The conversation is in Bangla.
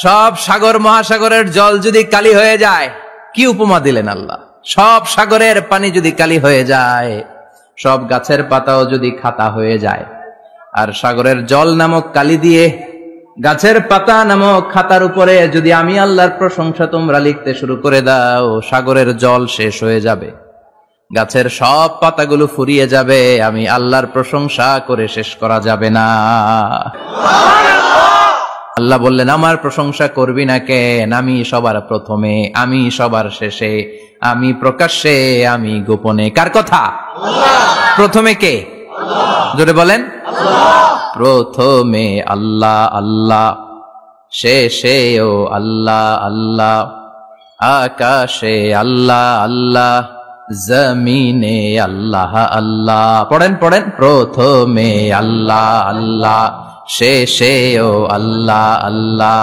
সব সাগর মহাসাগরের জল যদি কালি হয়ে যায়, কি উপমা দিলেন আল্লাহ। সব সাগরের পানি যদি কালি হয়ে যায়, সব গাছের পাতাও যদি খাতা হয়ে যায়, আর সাগরের জল নামক কালি দিয়ে গাছের পাতা নামক খাতার উপরে যদি আমি আল্লাহর প্রশংসা তোমরা লিখতে শুরু করে দাও, সাগরের জল শেষ হয়ে যাবে, গাছের সব পাতাগুলো ফুরিয়ে যাবে, আমি আল্লাহর প্রশংসা করে শেষ করা যাবে না। আল্লাহ বললেন, আমার প্রশংসা করবি না কেন? আমি সবার প্রথমে, আমি সবার শেষে, আমি প্রকাশ্যে, আমি গোপনে। কার কথা? প্রথমে কে? জোরে বলেন। প্রথমে আল্লাহ আল্লাহ, শেষেও আল্লাহ আল্লাহ, আকাশে আল্লাহ আল্লাহ, জমিনে আল্লাহ আল্লাহ। পড়েন পড়েন। প্রথমে আল্লাহ আল্লাহ, শেষেও আল্লাহ আল্লাহ,